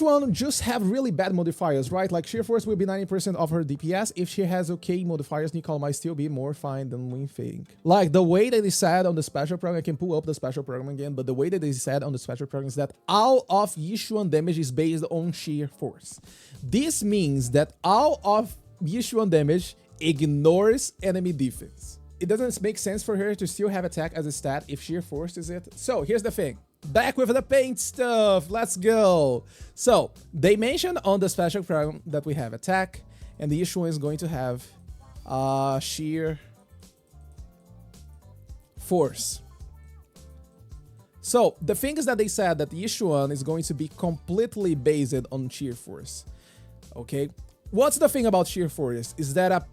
One just have really bad modifiers, right? Like Sheer Force will be 90% of her DPS. If she has okay modifiers, Nicole might still be more fine than we think. Like the way that they said on the special program, I can pull up the special program again, but the way that they said on the special program is that all of Yishuan damage is based on Sheer Force. This means that all of Yishuan damage ignores enemy defense. It doesn't make sense for her to still have attack as a stat if Sheer Force is it. So here's the thing. Back with the paint stuff, let's go. So they mentioned on the special program that we have attack, and the issue is going to have sheer force. So the thing is that they said that the issue one is going to be completely based on sheer force. Okay, what's the thing about sheer force is that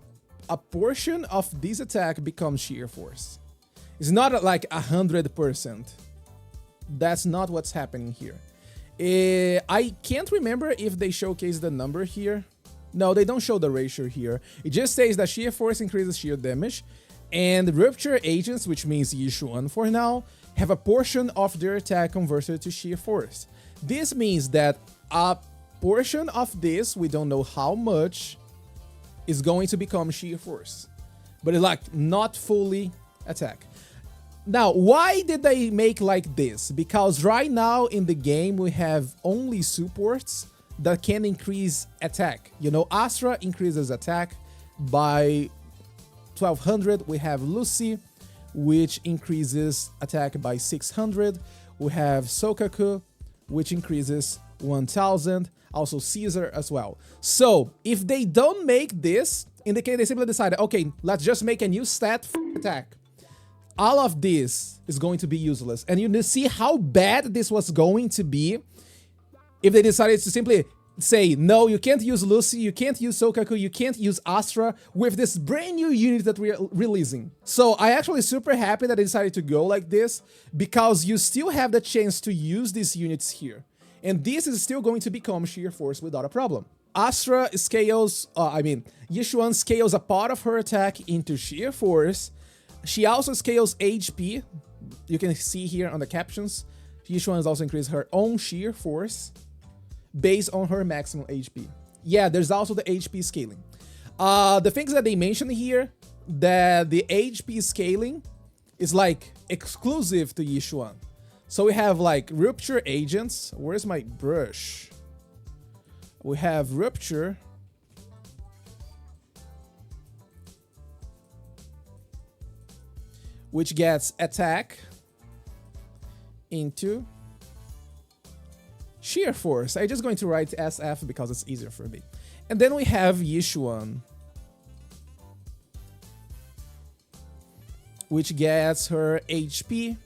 a portion of this attack becomes sheer force. It's not like 100%. That's not what's happening here. I can't remember if they showcase the number here. No, they don't show the ratio here. It just says that sheer force increases sheer damage, and rupture agents, which means Yishuan for now, have a portion of their attack converted to sheer force. This means that a portion of this, we don't know how much, is going to become sheer force, but it's like not fully attack. Now, why did they make like this? Because right now in the game, we have only supports that can increase attack. You know, Astra increases attack by 1200. We have Lucy, which increases attack by 600. We have Sokaku, which increases 1000. Also Caesar as well. So if they don't make this, in the case they simply decided, okay, let's just make a new stat for attack. All of this is going to be useless. And you see how bad this was going to be if they decided to simply say, no, you can't use Lucy, you can't use Sokaku, you can't use Astra with this brand new unit that we're releasing. So I actually super happy that they decided to go like this, because you still have the chance to use these units here. And this is still going to become sheer force without a problem. Astra scales, Yishuan scales a part of her attack into sheer force. She also scales HP. You can see here on the captions. Yishuan has also increased her own sheer force based on her maximum HP. Yeah, there's also the HP scaling. The things that they mentioned here, that the HP scaling is like exclusive to Yishuan. So we have like rupture agents. Where's my brush? We have rupture. Which gets attack into sheer force. I'm just going to write SF because it's easier for me. And then we have Yishuan, which gets her HP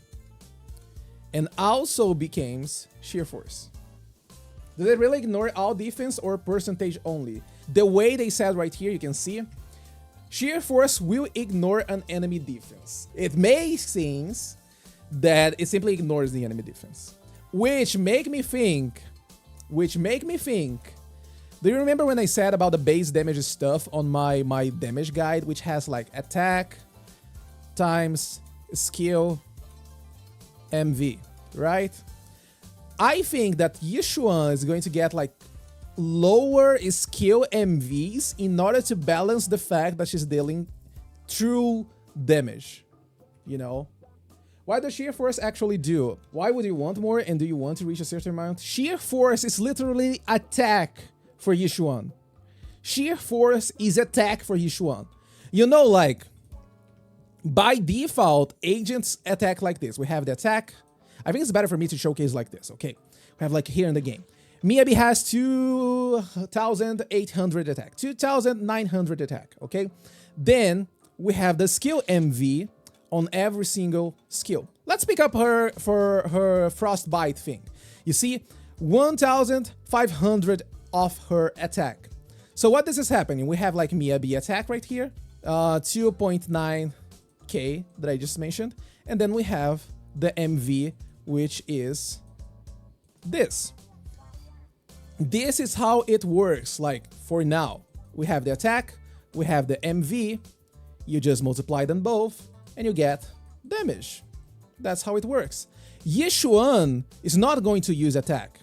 and also becomes sheer force. Do they really ignore all defense or percentage only? The way they said right here, you can see, sheer force will ignore an enemy defense. It makes sense that it simply ignores the enemy defense. Which make me think, do you remember when I said about the base damage stuff on my damage guide, which has like attack times skill MV, right? I think that Yishuan is going to get like lower skill MVs in order to balance the fact that she's dealing true damage, you know? What does sheer force actually do? Why would you want more, and do you want to reach a certain amount? Sheer force is literally attack for Yishuan. Sheer force is attack for Yishuan. You know, like, by default, agents attack like this. We have the attack. I think it's better for me to showcase like this, okay? We have like here in the game. Miyabi has 2,800 attack, 2,900 attack, okay? Then we have the skill MV on every single skill. Let's pick up her for her frostbite thing. You see, 1,500 of her attack. So what this is happening? We have like Miyabi attack right here, 2.9k that I just mentioned, and then we have the MV, which is this. This is how it works, like, for now. We have the attack, we have the MV, you just multiply them both, and you get damage. That's how it works. Yishuan is not going to use attack.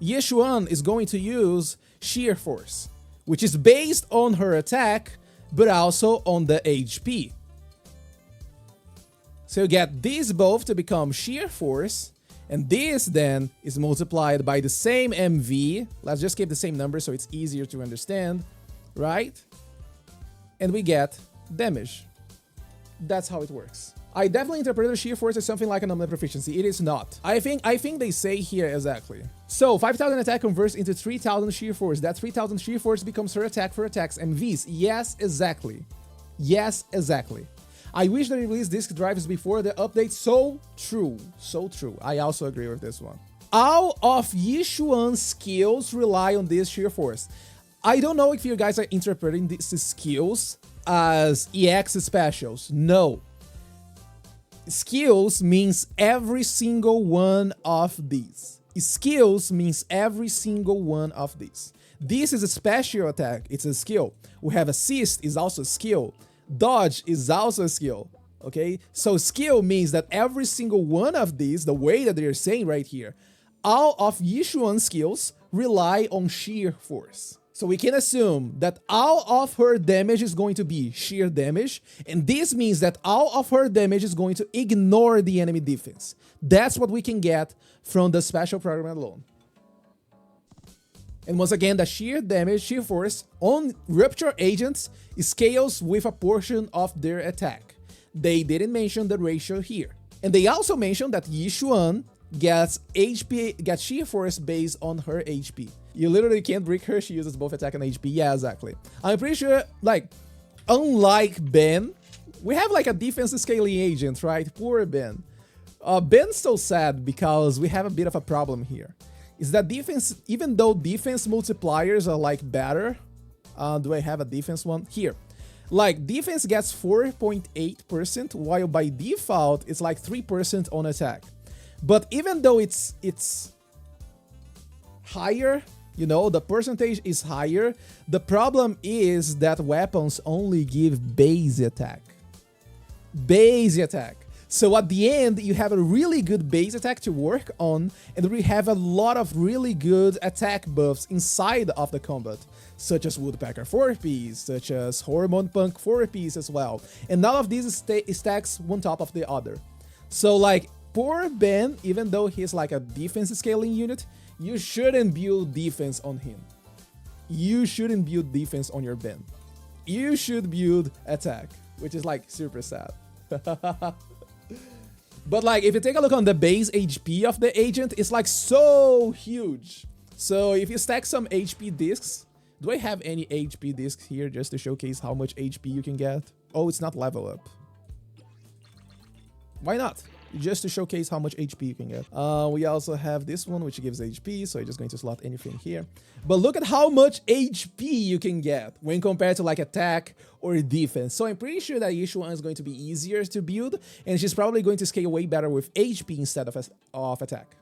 Yishuan is going to use shear force, which is based on her attack, but also on the HP. So you get these both to become shear force, and this then is multiplied by the same MV. Let's just keep the same number so it's easier to understand, right? And we get damage. That's how it works. I definitely interpreted shear force as something like an unlimited proficiency. It is not. I think they say here exactly. So 5,000 attack converts into 3,000 shear force. That 3,000 shear force becomes her attack for attacks MVs. Yes, exactly. Yes, exactly. I wish they released disk drives before the update. So true. So true. I also agree with this one. All of Yishuan's skills rely on this shear force. I don't know if you guys are interpreting these skills as EX specials. No. Skills means every single one of these. Skills means every single one of these. This is a special attack. It's a skill. We have assist is also a skill. Dodge is also a skill. Okay? So skill means that every single one of these, the way that they're saying right here, all of Yishuan's skills rely on sheer force. So we can assume that all of her damage is going to be sheer damage, and this means that all of her damage is going to ignore the enemy defense. That's what we can get from the special program alone. And once again, the sheer damage, sheer force on Rupture agents scales with a portion of their attack. They didn't mention the ratio here. And they also mentioned that Yishuan gets sheer force based on her HP. You literally can't break her, she uses both attack and HP. Yeah, exactly. I'm pretty sure, like, unlike Ben, we have like a defense scaling agent, right? Poor Ben. Ben's so sad because we have a bit of a problem here. Is that defense, even though defense multipliers are like better, do I have a defense one? Here. Like, defense gets 4.8%, while by default, it's like 3% on attack. But even though it's higher, you know, the percentage is higher, the problem is that weapons only give base attack. Base attack. So at the end, you have a really good base attack to work on, and we have a lot of really good attack buffs inside of the combat, such as Woodpecker 4-piece, such as Hormone Punk 4-piece as well. And all of these stacks one top of the other. So like, poor Ben, even though he's like a defense scaling unit, you shouldn't build defense on him. You shouldn't build defense on your Ben. You should build attack, which is like super sad. But like, if you take a look on the base HP of the agent, it's like so huge. So if you stack some HP discs, do I have any HP discs here just to showcase how much HP you can get? Oh, it's not level up. Why not? Just to showcase how much HP you can get. We also have this one, which gives HP, so you're just going to slot anything here. But look at how much HP you can get when compared to like attack or defense. So I'm pretty sure that Yishuan is going to be easier to build, and she's probably going to scale way better with HP instead of attack.